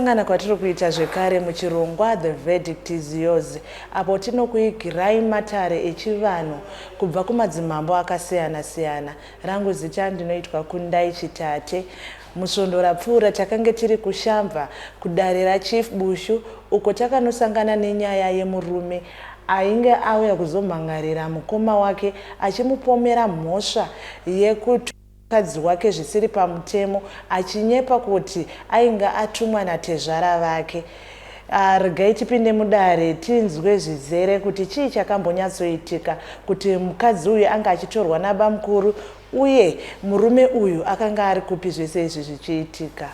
kusangana kwatiri kuita zvekare muchirongwa The Verdict is Yours, apo tinokuigirai matare echivanhu kubva kumadzimambo akasiyana-siyana. Rangu zita ndinoitwa Kundai Chitate. Musvondo rapfuura takange tiri kushamva kudare raChief Bushu, uko takanosangana nenyaya yemurume ainge auya kuzomhangarira mukoma wake achimupomera mhosva yekuti mukadzi wake zvisiri pamutemo, achinyepa kuti ainge atumwa natezvara vake. Regai tipinde mudare tinzwe zvizere kuti chii chakambonyatsoitika kuti mukadzi uyu anga achitorwa nabamukuru, uye murume uyu akanga ari kupi zvese izvi zvichiitika.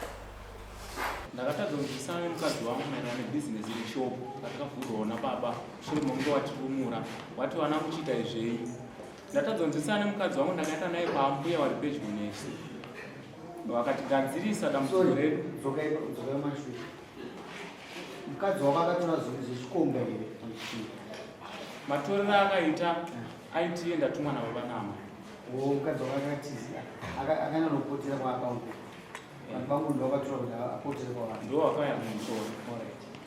Ndakatadza kunzwisana nemukadzi wangu maererano nebhizinesi reshopu ratakavhurwawo nababa shure mokunge watirumura wati wana muchiita izvei. Ndatadza kunzwisana nemukadzi wangu ndakaenda naye kwambuya vari pedyo nesu. Vakatigadzirisa dambudziko redu. Mukadzi wako akatora zvichikombe here? Matorero akaita aiti ndatumwa nababa nama. Mukadzi wako akatiza akanyanyopotera kwaakaunti. Vanhu ndo vakatora kuti apotera kwavanhu. Ndo vakauya kumusoro.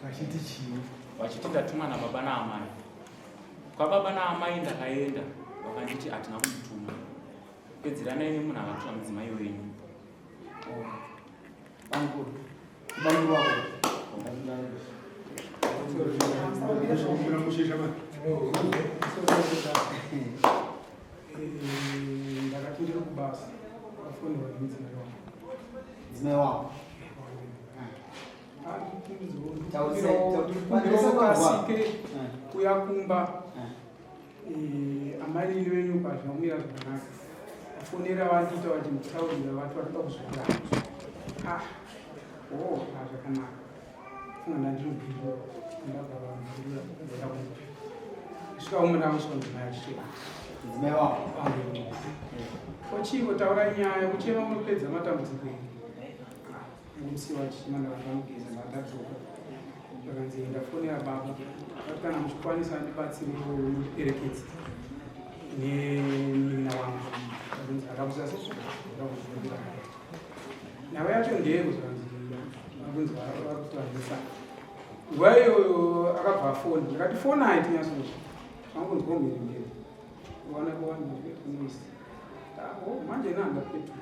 Vachiti chii? Vachiti ndatumwa nababa naamai. Kwababa naamai ndakaenda vakanditi hatina kumutuma. Pedzeranai nemunhu akatora mudzimai wenyu. Bamukuru wako. Ndakatindira kubasa afonera mudzimai wangu. Mudzimai wako? Kasike kuyakumba amai wenyu pazvamira zvakanaka. Afonera vandiita vati mutaurira vati varikuda kuzvira. Zvakanaka. Funga ndandinobhirwa ndabva kusvika umwe ndakusvika mudzimai achichema. Mudzimai wako? Kochiko taura nyaya kuchema munopedza matambudziko musiwa chichimanda vandamugeza ndadzoka. Ndakanzi ndafonera baba kuti kana muchikwanisa ndibatsire muperekedzi nemunina wangu. Akakuza seso ndakuzvira. Nawe yacho ndeyekuzvanzi akunzi varikutwandisa. Nguva iyoyo akabva afoni. Ndakati foni haiti nyasoti. Vangunzi komberi mberi. Wana kunoisa. Manje nandapetu.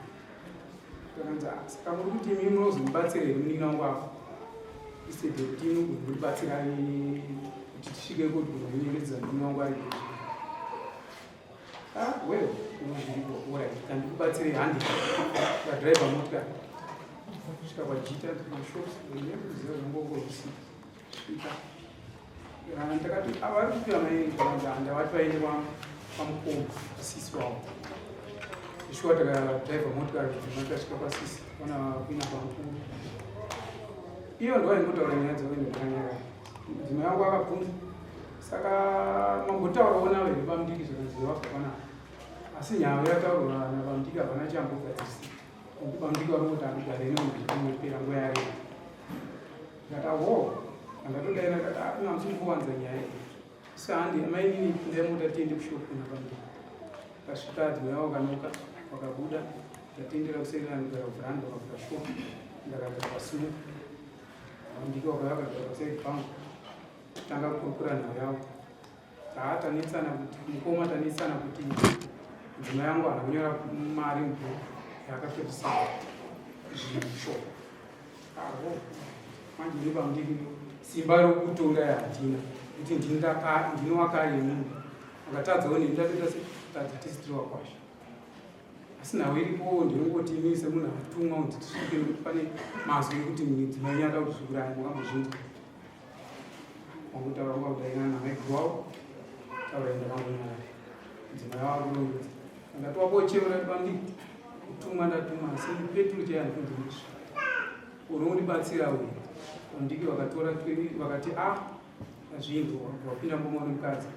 Ndakanzi saka muri kuti imi munozomubatsira here munina wangu afa. Isede kuti munobatsira kuti tisvike kuti kunonyengetedza munina wangu ari kuti. Well, kandi kubatsire handi. Kadriver motikari. Kusvika kwajita mashops nekuziva zvangongorusika. Ndakati avari kupira maenda vati vaende pamukomo pasisi wavo. Ishuwa takadriver motikari kuti tasvika pasisi pana kuina pamukuru. Iyo ndo vaingotaura nyaya dzakuenda dzakanyara. Mudzimai wangu akabvunza. Saka mambotaurawo nawo here pamudiki zvakanzi wafa panapa. Asi nyaya yataurwa napamudiki hapana chambogadzirisa. Pamudiki varongoti anogara nemunopera nguva yareba. Ndakati ndatodaina kati unamsunkuwanza nyaya iyi. Asi handi amainini ndaimota tiende kushopu napamudiki. Kasvika dzimai wavo kanoka vakabuda ndatendera kuserera ndogara kuvhuranda vakavhura shopu ndakagara pasumu. Pamudiki vakauya vakagara pasaidi pangu. Tanga kukurukura nhau yavo. Tanetsana kuti mukoma tanetsana kuti mudzimai wangu haana kunyora mari mubhuku yakapedzisa zvishopu. Manje ndiri pamudiki simba rokutora hatina kuti ndinowakari munhu akatadzawo neni ndatoita setadza tisitiri wakwasha. Asi nhau iripo ndinongoti imi semunhu atumwa kuti tisvike pane mazwi ekuti mudzimai nyada kuzviuraya makambozvinzwa. Wangutaura kwakudaina namaiguru wavo taura ndakambonyara mudzimai wavo kurongedza. Ndakati wabochevera pamudiki kutumwa ndatumwa asi peturu chaiya ndikunzimusva unondibatsira uyu. Pamudiki vakatora vakati zvinhu wapinda mboma nemukadzi.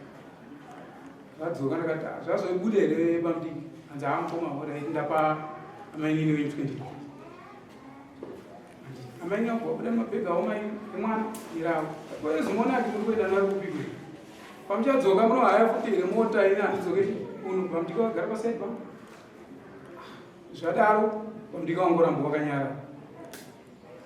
Vadzoka ndakati zvazoibuda here pamudiki. Hanzi amukoma horaiti ndapa amainini wenyu 20. Amaini wangu wabuda mabhega awo emwana iravo. Kwezimona ati kuri kuenda nari kupigwe. Pamuchadzoka munohaya futi here mota ine handidzoke munhu pamudiki wagara pasaidi pangu. Zvadaro pamudiki wangoramba wakanyara.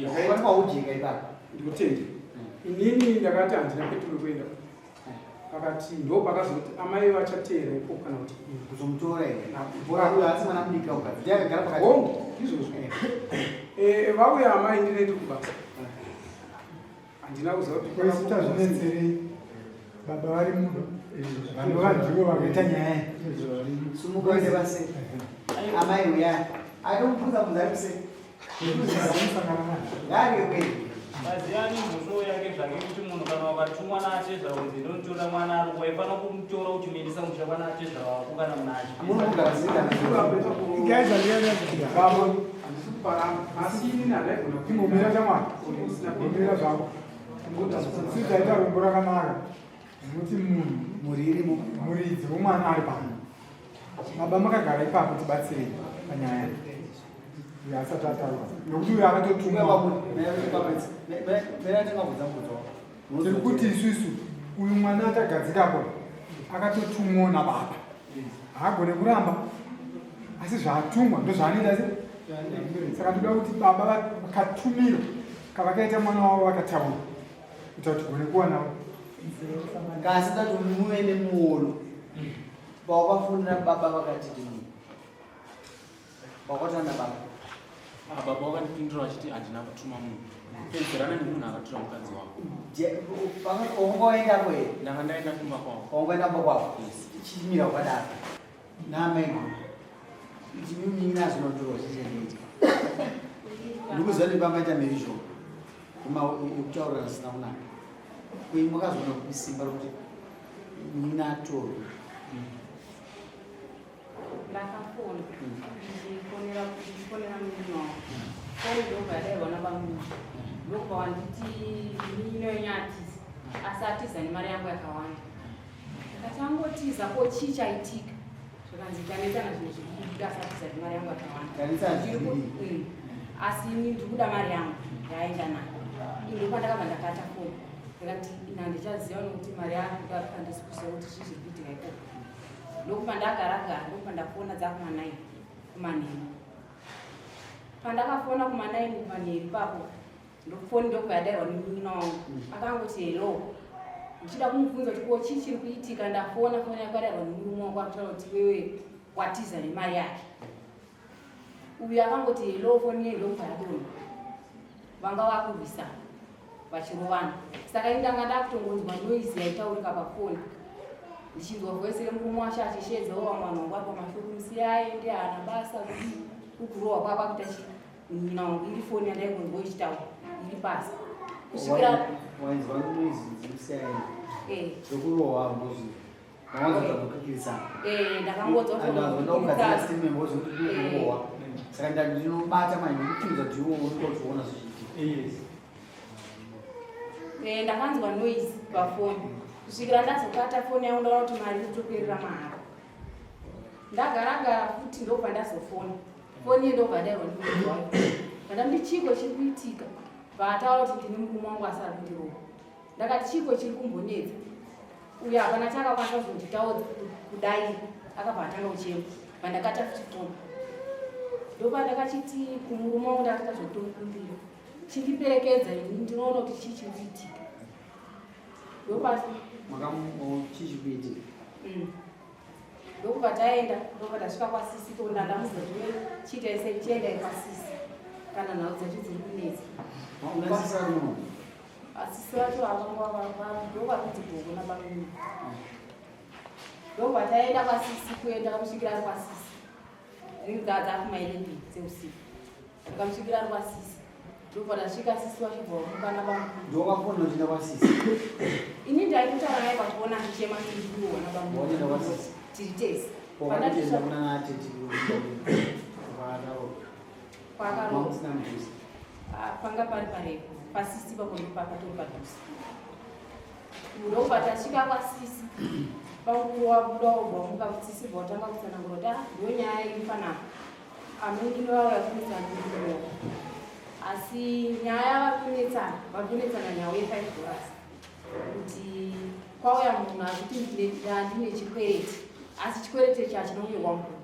Zvakaitwa ujinga ipapo. Ndotenda. Inini ndakati handina peturu kuenda. Pakati ndo pakazoti amai vachatera ipo kana kuti kuzomutora ere. Bora uyo asi mwana mudiki ukadzi. Ndiye akagara pakati. Izvozvo. Vauya amai ndinoenda kubasa. Handina kuziva kuti kwaisita zvinetsere baba vari muno vanhu vanjivo vakaita nyaya sumukoende base. Amai uya. Atomubvunza muzaruse. Ngari kweli. Maziyani muno yake zvake kuti munhu kana wakatumwa naatezva kuti ndinotora mwana ari waifana kumutora uchimindisa muchava naatezva wako kana munacho. ingomira chamwana ngomira zvako sizaita rombo rakanaka nokuti munhu muridzi womwana ari pano. Baba makagara ipapo tibatsirei panyaya asati ataura nokuti uyo akatotumwa tiri kuti isusu uyu mwana atagadzikapo akatotumwawo nababa haagone kuramba asi zvaatumwa ndozvaanoita se. Saka ndoda kuti baba vakatumira kavakaita mwana wavo vakataura kuita kuti gone kuwanawo kasi tati muve nemuono pawakafundira baba vakati dini wakatana baba baba wakandipindura vachiti handina kutuma munhu pedzerana nemunhu akatora mukadzi wako ungoendapo here ndanga ndaenda kumba kwavo ungoendapo kwavo chichimira kwakadaro namaino chimimina zvinotorwa chichenoita ndikuziva kuti pambaita mhirizho yekutaurira zvisina kunaka kuii mwakazoona kusimba rokuti nina atorwe ndakafona ndifonera munhu foni ndobva napamunhu ndokubva wanditi inoyonyatiza asi atiza nemari yangu yakawanda ndakati angotiza ko chii chaitika zvikanzi tanetsana zvinhu zvirikubuda asi atiza nemari yangu yakawanda asi ini ndiri kuda mari yangu yaenda nayo indopandakabva ndakata foni ndakati ina ndichaziva nokuti mari yakuda andisi kuziva kuti chii zviri kuitika ikoko ndokupa ndagaragara ndokupa ndafona dzakumanai kumanheru pandakafona kumanai kumanheru ipapo ndofoni ndokubva yadairwa nemunyina wangu akangoti hello ndichida kumubvunza kuti ko chii chiri kuitika ndafona foni yakadairwa nemurume wangu akutaura kuti wewe watiza nemari yake uyu akangoti hello foni yei ndokubva yadonha vanga vakurwisa vachirovana saka indanga ndakutongonzwa noise yaitaurika pafoni ndichinzwa voice remurume wacho achishedzawo vamwe vanhu vangu vari pamashoko musiyaende hana basa kukurohwa kwako akuita nyina wangu iri foni yandaikonzwa ichitaura iri pasi kusvikira wainzwa noise dzekurohwa mbozi wangazotakukirisana ndakangodzwa kurohwa saka ndinobata manje ndikupinza kuti iwo urikotiona zvichiitika ndakanzwa noise pafoni kusvikira ndazokata foni yangu ndaona kuti mari itoperera mahara ndagaragara futi ndobva ndazofona foni iyi ndobva ndairwa nemurume wayo ndandamudi chiko chiri kuitika vataura kuti ndine murume wangu asi ari kundirohwa ndakati chiko chiri kumbonetsa uyo hapana chakakwanisa kuzonditaudza kudai akabva atanga uchema vandakata futi foni ndopa ndakachiti kumurume wangu ndakata zvotomukumbira chindiperekedza ini ndinoona kuti chii chiri kuitika ndopasi chichikuitika ndokubva taenda ndobva tasvika kwasisi tonda ndamuza kuti chiitaise tiendai kwasisi kana nhau dzacho dziri kunetsa asisi vacho ndokwa kuti gogona pamuni ndobva taenda kwasisi kuenda kamusvikira ari kwasisi ringi dzakumaeleni dzeusiku ndikamusvikira ari kwasisi ndobva ndasvika sisi vachibva mukana pamuni ndokafona uchinda kwasisi ini ndaikutaura naye pakuona ndichema tiriona pamuni tiri tese panga pari parepo pasisi papo patori padhusi ndobva tasvika kwasisi panguwabuda ubva mukatsisi bva utanga kutsanangurota ndonyaya iri panapa amungini vavo yakunetsana ndio asi nyaya vakunetsana nyaya ye $5 kuti kwauya munhu akuti ndine chikwereti asi chikwereti ichi hachinongerwa mukuru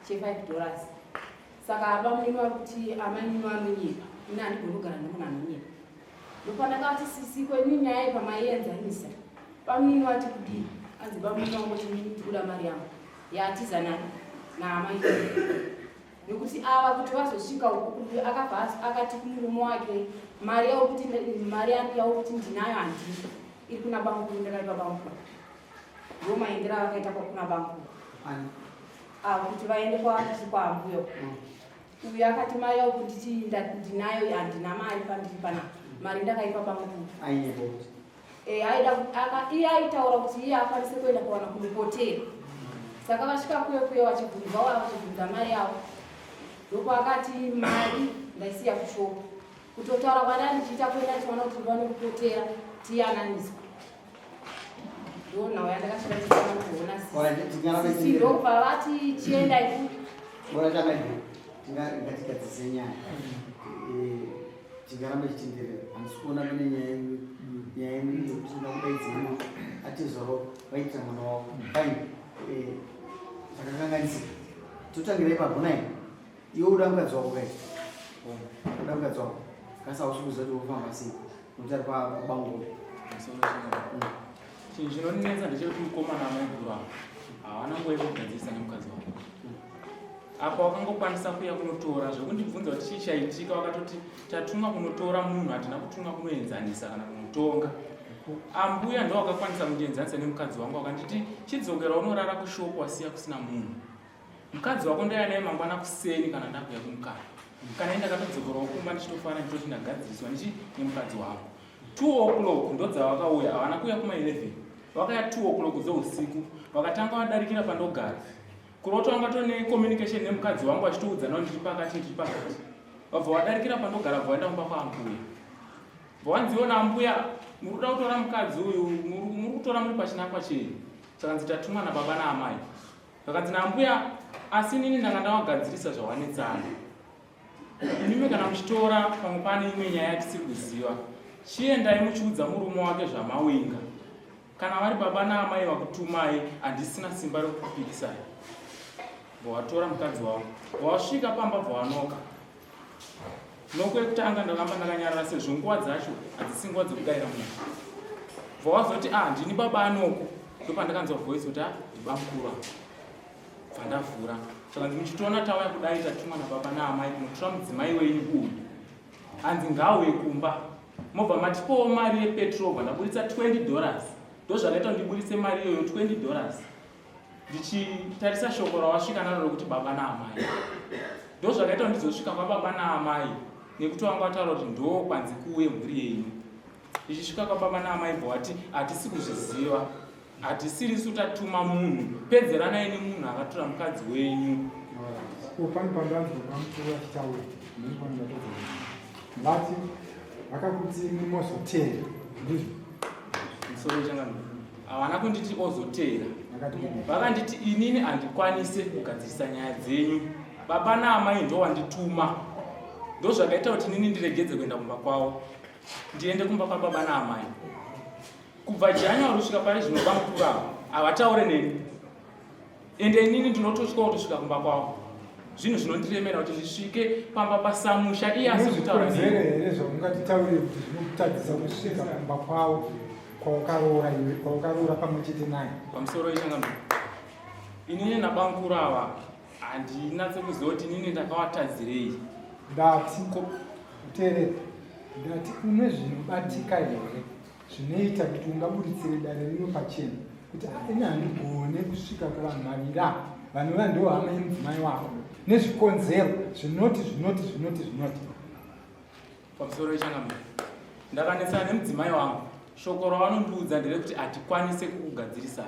che$5 saka abamuni vari kuti amanyini anonyika ini handigoni kugara nemunhu anonyika ndopandakati sisi kwenyu nyaya pamaienzanisa bamuni vati kudii anzi bamuni vangu tikuda mari yangu yatiza naamai nekuti ava kuti vazosvika ukukudu akabva akati kumurume wake mari yangu yaukuti ndinayo handini iri kuna bamukuru ndakaipa bamukuru ndomaendera vakaita kwakuna bamukuru avo kuti vaende kwaambuyo uyu akati mari yaukunditi ndinayo handina mari pandiri panapa mari ndakaipa bamukuru iye aitaura kuti iye akwanise kuenda kuwana kumupotera saka vasvika kuyo vachibvunza mari yavo ndopo akati mari ndaisiya kushopa kutotaura kwandani ndichiita kuenda tiona kuti ndivane kupotera tiyananiswa ndonhau yandakasvika tichiona kuona sisi ndobva vati chienda iku ngatigadzise nyaya tingaramba tichitenderera handisi kuona kune nyaya imwe yekuti ndakudaidzina atizoro vaitira mwana wavo fine zvakakanganisika totangira ipapo nai iwe uda mukadzi wako kai uda mukadzi wako kasi hausi kuziva kuti ufamba sei nokuti ari pabango chinhu chinonetsa ndechekuti mukomana amaikuru avo havana nguva yekugadzirisa nemukadzi wavo apa wakangokwanisa kuya kunotora zvekundibvunza kuti chii chaitika wakatoti tatumwa kunotora munhu hatina kutumwa kunoenzanisa kana kunotonga. Ambuya ndo wakakwanisa kundienzanisa nemukadzi wangu wakanditi chidzokera unorara kushopu wasiya kusina munhu. Mukadzi wako ndoya naye mangwana kuseni kana ndakuya kumukara. Kana ndakatodzokerawo kumba ndichitofara nditoti ndagadziriswa nemukadzi wangu. 2 o'clock ndo dzavakauya, havana kuya kuma 11. Wakaya 2 o'clock dzeusiku, wakatanga wadarikira pandogara. Kuroto wangatone communication nemukadzi wangu achitiudzana ndiri pakati. Wabva wadarikira pandogara bvaenda kumba kwaambuya. Bvanziona ambuya muri kuda kutora mukadzi uyu, muri kutora muri pachinangwa chenyu. Saka nzitatumwa nababa naamai. Vakanzi naambuya asi nini ndanga ndawagadzirisa zvawanetsana. Inimi kana muchitora pamwe pane imwe nyaya yatisiri kuziva, chiendai muchiudza murume wake zvamawinga. Kana vari baba naamai vakutumai, handisina simba rekukupirisai. Bvawatora mukadzi wavo, bvawasvika pamba bvawanoka. Nokwekutanga ndakamba ndakanyarara sezvo nguva dzacho hadzisi nguva dzekudayira munhu. Bvawazoti ndini baba anoko, ndopandakanzwa voice kuti Babamukuru. Bvandavhura. Saka muchitoona tauya kudai tatumwa nababa naamai kunotora mudzimai wenyu uyu. Hanzi ngauye kumba. Mobva matipowo mari yepetrol, bvandaburitsa $20. Ndozvakaita ndiburitse mari iyoyo $20. Ndichitarisa shoko rawasvika naro rokuti baba naamai. Ndozvakaita ndizosvika kwababa naamai nekuti wanga wataura kuti ndo kwanzi kuuye mhuri yenyu. Ndichisvika kwababa naamai bvawati hatisi kuzviziva, hatisirisu tatuma munhu, pedzeranai nemunhu akatora mukadzi wenyu. Pani pandanzwa Babamukuru achitaura vati vakakuti mimozotera ndizvo musoro changa havana kunditi ozotera, vakanditi inini handikwanise kugadzirisa nyaya dzenyu, baba naamai ndo wandituma. Ndozvakaita kuti nini ndiregedze kuenda kumba kwavo ndiende kumba kwababa naamai. Kubva January kusvika pari zvino Babamukuru ava havataure neni, ende inini ndinotosvika kutosvika kumba kwavo. Zvinhu zvinondiremera kuti zvisvike pamba pasamusha iye asi kutaura neni. Here zvaungatitaurire kuti zvinokutadzisa kusvika kumba kwavo kwaukaroora pamwe chete naye. Pamusoro ichanga inini naBabamukuru ava handinatse kuziva kuti inini ndakawatadzirei. Ndati uteerere, ndati une zvinobatika here zvinoita kuti ungaburitsire dare rino pachena kuti ine handigone kusvika kuvanhu vavira vanova ndo hama yemudzimai wavo nezvikonzero zvinoti. Pamusoro ichanga ndakanetsana nemudzimai wangu, shoko ravanondiudza nderekuti hatikwanise kukugadzirisai.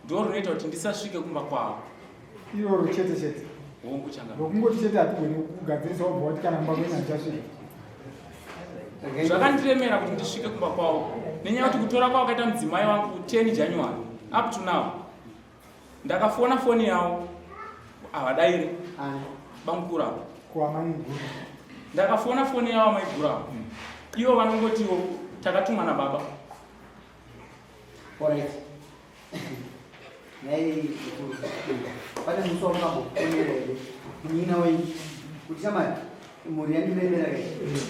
Ndo runoita kuti ndisasvike kumba kwavo. Iroro chete hongu changa nokungoti chete hatigoni kugadzirisa wabva wati kana mba kwenyu hachasvika. Zvakandiremera kuti ndisvike kumba kwavo nenyaya kuti kutora kwavakaita mudzimai wangu 10 January up to now ndakafona foni yavo havadaire Babamukuru avo kuamaiguru ndakafona foni yavo amaiguru avo ivo vanongotiwo takatumwa nababa. Alright. Nei pane muso wakambofonera here munyina wenyu kuti shamari mhuri yandiremera here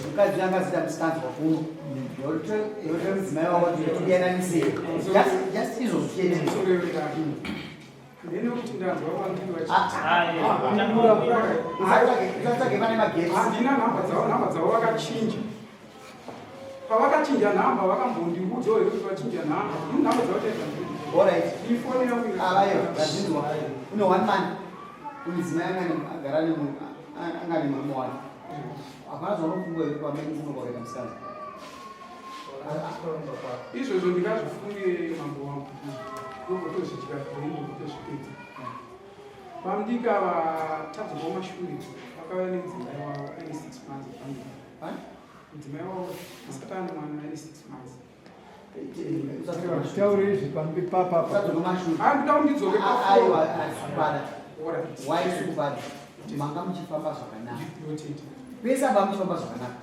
mukadzi angazita musikanzi wakuru yote mudzimai wako tiyananisei just izvozvo chete. Ndinokuti ndanzwa usatsvage pane magetsi. handina nhamba dzavo vakachinja. Pavakachinja nhamba vakambondiudzawo here kuti vachinja nhamba. Nhamba dzavo taita Alright. Avayo zvazinzwa une 1 man mudzimai agara angane murume wake. Hapana zvaunofunga here pamene unokoreka musikana. izvozvo ndingazvifunge mambo wangu ndokotozvityira kutozvipedza. Pamudiki ava tadzobva mashure vakauya nemudzimai wavo aine 6 months pamudiki. Mudzimai wavo asati ane mwana aine 6 months. taure izvi pambi papapa handida kundidzoke waisupara manga muchifamba zvakanaka pese amba muchifamba zvakanaka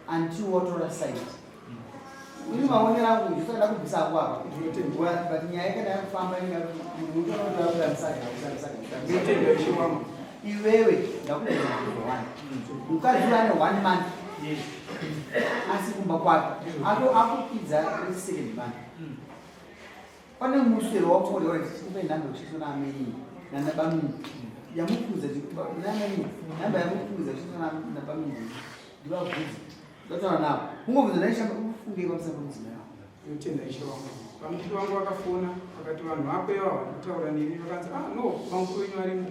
until watora site. Ini maonero angu ndisada kubvisa angu apa but nyaya kana yakufamba iwewe ndakudaira mukadzi ane 1 month asi kumba kwake akupidza second month. Pane muswero wakutorewa kuti tikupe nhando uchisona ameni nanabamini yamukuza namba yamukuza napamini ndivabvudzi ndotaura navo kungobvudza naishafunge pamusana pemidzima yavo inotenda ishe wangu pamutiki wangu vakafona vakati vanhu vakwewa vakutaura nini vakanzi no vamukuru wenyu varimo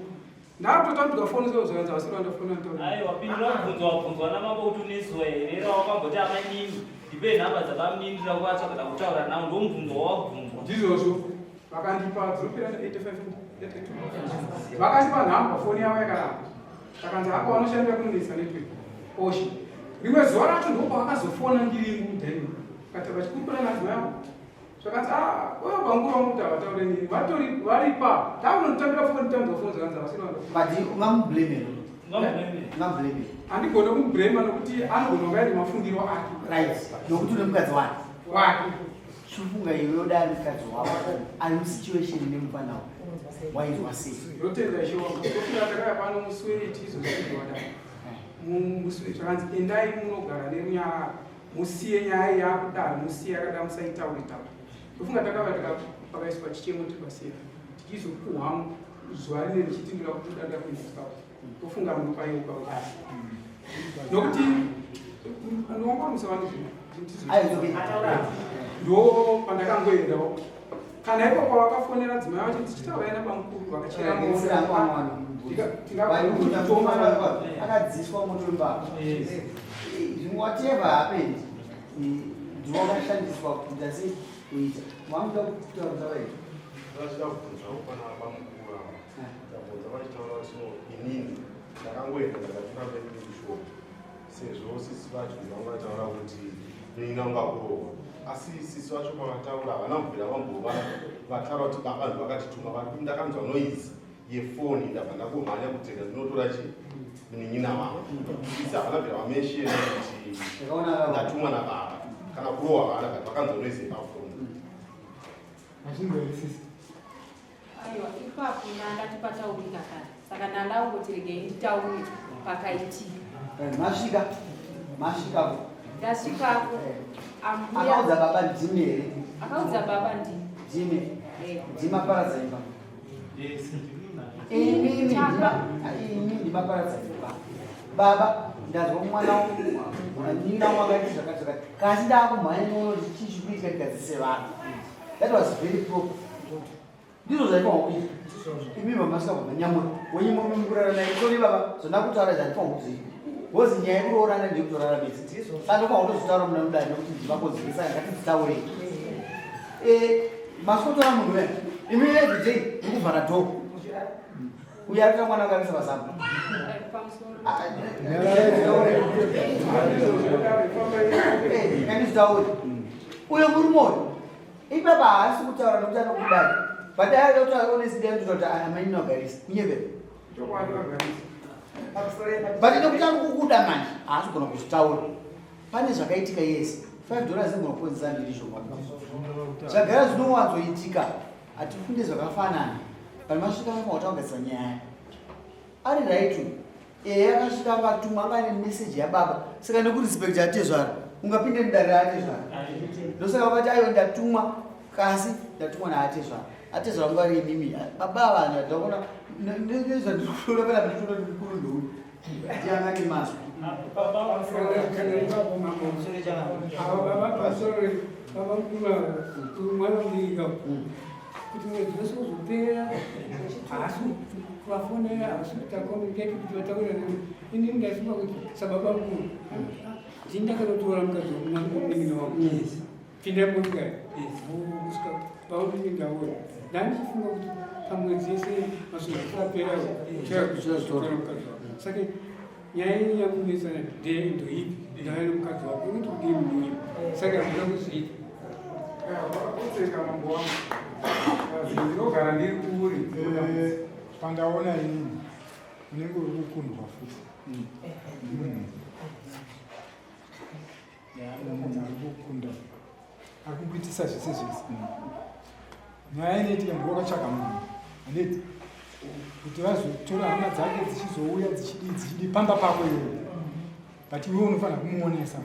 ndakutotambika foni zozvanzi vasiri vandafona aiwa pinira kubvunzwa namambo kuti uneswa here era wakamboti amanini ndipe nhamba dzakamunindira kuvatsvagada kutaura nawo ndomubvunzo wawabvunzwa ndizvozvo vakandipa dzinopera 85 vakandipa nhamba foni yavo yakaramba takanzi ako vanoshandira kunonesa network oshi rimwe zuva racho ndoko vakazofona ndiri mudheni kati vachikupira nhadzima yavo zvakanzi uyo banguru vamuti havataure nini varipa takunotambira foni tambwa foni zvakanzi havasiri vangamublemera handigona kumubrema nokuti anogona kunga iri mafungiro ake nokuti une mukadzi wake chifunga iwe yoda ari mukadzi wako ari musituation nemufana waizwa sei ndotenda ishe wangu tofunga takaya pano musweti izvozvaiwada zvakanzi endai munogara nerunyararo musiye nyaya yakudaro musiye yakada musaitauritaura tofunga takava pakaiswa chichemo tikasiya tichizopuhwa zuva rine richitindira kuti dada kuindisa tofunga munopaiuka udasi nokuti ndongwamusa vanhu ndo pandakangoendawo kana ipo kwavakafonera dzimai vacho tichitauraina pamukuru vakachiraakadziswa motomba whatever happened ndiwakashandiswa kuita sei kuita mamuda kutaura vaiti vachida kubvunzawo pana pamukuru ava ndabvunza vachitaura so inini ndakangoenda ndakatora mbekushoko sezvo sisi vacho ndavangataura kuti nina ungakurohwa asi sisi vacho pavataura havana kubvira vambova vataura kuti vanhu vakatituma ndakanzwa noizi yefoni ndabva ndakomhanya kutenga ndinotora chii munin'ina vavo isi havana bvira vamesheni kuti ndatumwa nababa kana kurohwa vana kati vakanzwa noizi yepafoni azvingoeresisi aiwa ipapo ndandatipautaurika kare saka ndandaungoti regei nditaure pakaitika masvikapo ndasvikapo akaudza baba ndimi here akaudza baba ndimi ndimaparadza imba ini ndimaparadza imba baba ndazwa mwana nina wakaiti zvakati zvakati kasi ndakumhanya nono tichikuitika tikadzise vanhu that was very proper ndizvo zvaifanwa kuita imi mamasika nyamura wenyimomimburana naye sori baba zvandakutaura zvaifanwa kuziva bozi nyaya yekuroorana ndikutorara besi sandofanwa kutozotaura muna mudani nekuti ndivakozivisa ngatidzitaure masikotora munhu wena imi everyday ndikuvhara dhoo uyo arita mwana akarisa pasambo kandizitaure uyo murumoyo ipapa haasi kutaura nokuti anokudai but aida kuti aonesidai kuti kuti amaini wagarisa kunyevera but nekuti anokukuda manje haasi kugona kuzitaura pane zvakaitika yese $5 zingona ndizvo zvagara zvinowanzoitika hatifunde zvakafanana pane masvika makautaugadzisa nyaya ari raitu akasvika angatuma anga ane meseji yababa saka nekurespecta atezvara ungapinde mudare raatezvara ndosaka vakati aiwa ndatumwa kasi ndatumwa naatezvara atezvara nguva rimimi baba vanhu ataona nezvandirikutora pena ndikutora ndikuru ndouri ndiangane mazwi kuti mwedzi wese uzopera hasi kuvafonera hasi takomunikati kuti vataura ini ndaifunga kuti sababa mukuru ndindakanotora mukadzi wamunamina wangu pinda motikari kusvika paunini ndaona ndandichifunga kuti pamwedzi yese masozapera chakuzotora mukadzi wako saka nyaya yenyu yakunesana ndoipi ndava nemukadzi wako inoiti kudii munyima saka akuda kuziita kutseka mambo wangu ndinogara ndiri kuri pandaona inini unenge uri kukundwa futi ari kukunda ari kukuitisa zvese zvese nyaya inoitika ndowakatsvaga munhu aneti kuti vazotora hama dzake dzichizouya dzichidi pamba pako iwe but iwe unofanira kumuonesa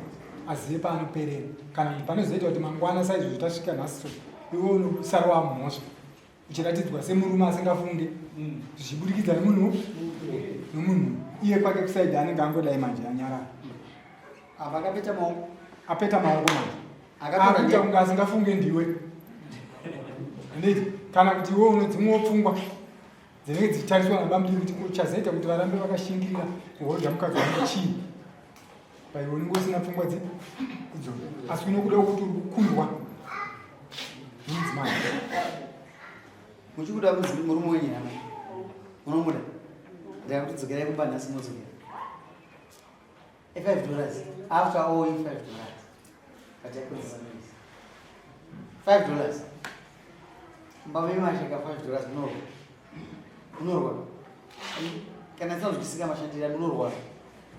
azive paanoperera kana kuti panozoita kuti mangwana saizvozvo tasvika nhasi iwe unosara wamhosva uchiratidzwa semurume asingafunge zvichibudikidza nemunhu iye kwake kusaidhi anenge angodai manje anyarara apa akapeta maoko apeta maoko manje akuita kunge asingafunge ndiwe nditi kana kuti iwe uno dzimwewo pfungwa dzinenge dzichitariswa nabamudiri kuti uchazoita kuti varambe vakashingirira kuhodha mukadzi wangu chii paiwe unenge usina pfungwa idzo asi unokuda kuti uri kukundwa mudzimai muchikuda murume wenyama unomuda ndakutidzokerai kumba nhasi modzokera $5 after all $5 kati yakozesa $5 mbame mashaka $5 unorwa kana tsanzwisika mashandira unorwa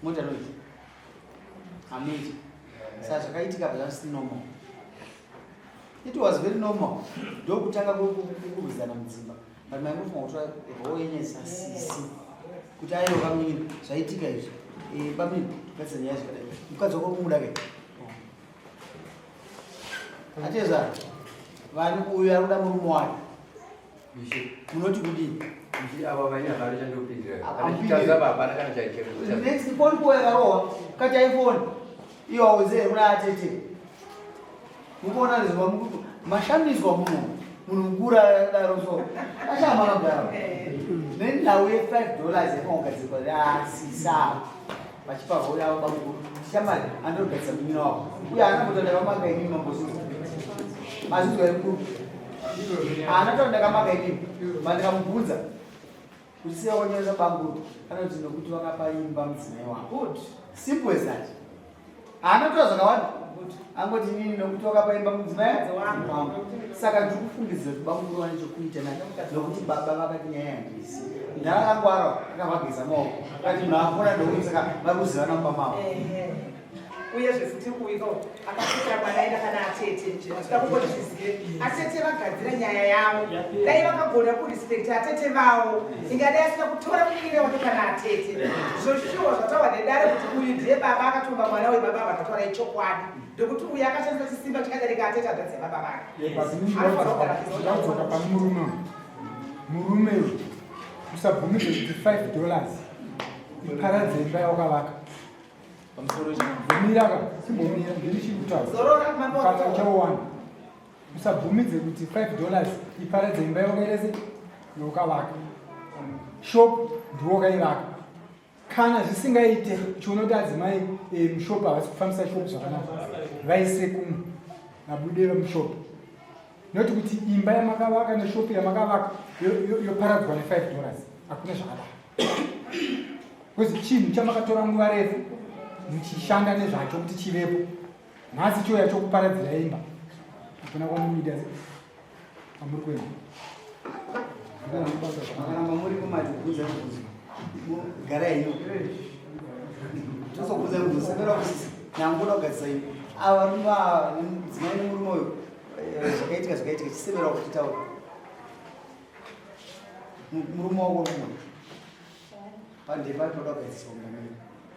mota noiti amiti saka zvakaitika basi normal. It was very normal. Ndokutanga kukuvizana mudzimba but maimufunga kutora roo yenyesa sisi kuti airo kamiri zvaitika izvi bamini tukatsa nyaya zvakadai mukadzi wako kumuda kai atezva vanhu uyu ari kuda murume wake munoti kudini next phone call yakarohwa kati iphone iwo wezere kuna atete mukuona nezva mashambiswa munhu mukura daro so ashama magara nenhau $5 yakangogadzirwa asisa vachipa vhori avo bamukuru shamari andogadzisa mumina wavo uye anakutonda kamaka inini mambosi mazvizwa mukuru anatonda kamaka inini mandikamubvunza kuti siyawonyesa bamukuru anoti nokuti vakapa imba mudzimai wangu simple as that anatora zvakawanda angoti nini nokuti wakapaimba mudzimai wangu saka ndikufungidzira kuti bamukuru vane chokuita naye nokuti baba vakati nyaya yandisi ndaakangwara akavageza maoko kati munhu afona ndokuti saka vari kuzivana mumba mavo uye zvefuti uyo akapfekera mwana aenda kana atete takungoti zvizive atete vagadzira nyaya yavo dai vakagona kurispekta atete vavo ingadai asina kutora munyire wake kana atete zvoshuwa zvataura nedare kuti uyu ndiye baba akatomba mwana webaba vakatora ichokwadi ndokuti uyu akashandisa chisimba chikadarika atete adadze baba vake anodzoka pane murume usabvumidze kuti $5 iparadze imba yawakavaka Miraka, simbomira ndiri chikutaura chawana usabvumidze kuti $5 iparadze imba yawakairese yawakavaka shop ndiwo wakaivaka kana zvisingaite chionoti adzimai mushopu havasi kufambisa shop zvakanaka vaise kumwe nabude vemushopu noti kuti imba yamakavaka neshopu yamakavaka yoparadzwa $5 hakuna zvakadaro kozi chinhu chamakatora nguva refu muchishanda nezvacho kuti chivepo nhasi chiuya chokuparadzira imba hakuna kwamuida amuri kwenu makaramba muri kumadibvunza gara ino tosokudza kuzosepera kusisi nangoda kugadzisa ino ava ruma dzimai nemurume uyo zvakaitika chisevera kuchitaura murume wako rumwe pandepa toda kugadzisa ungamiri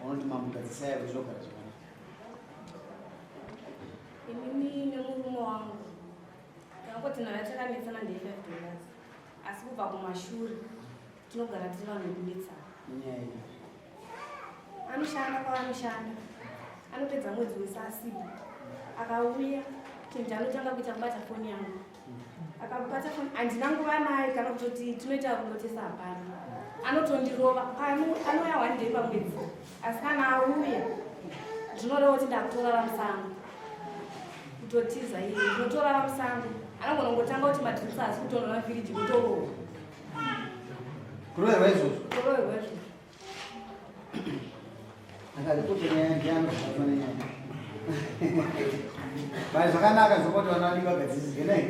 unoti mamugadzisa yavo zvinogara zvakanaka inini nemurume wangu takangoti nhara takanetsana ndei $5 asi kubva kumashure tinogara tiri vanhu vekudetsana inyaya iyi anoshanda kwaanoshanda anopedza mwedzi wese asipo akauya chinhu chaanotanga kuita kubata foni yangu akabata foni handina nguva naye kana kutoti tinoita kunotesa hapana anotondirova anouya 1 day pamwedzi asi kana auya ndinoreva kuti ndakutorara musango kutotiza iye ndinotorara musango anogona kungotanga kuti madhiritsi asi kutonora mafiriji kutorowa kuroverwa izvozvo kuroverwa izvozvo akazikuti nyaya ndiyangu zvatone nyaya bai zvakanaka zvokoti vana vadi vagadzisike nei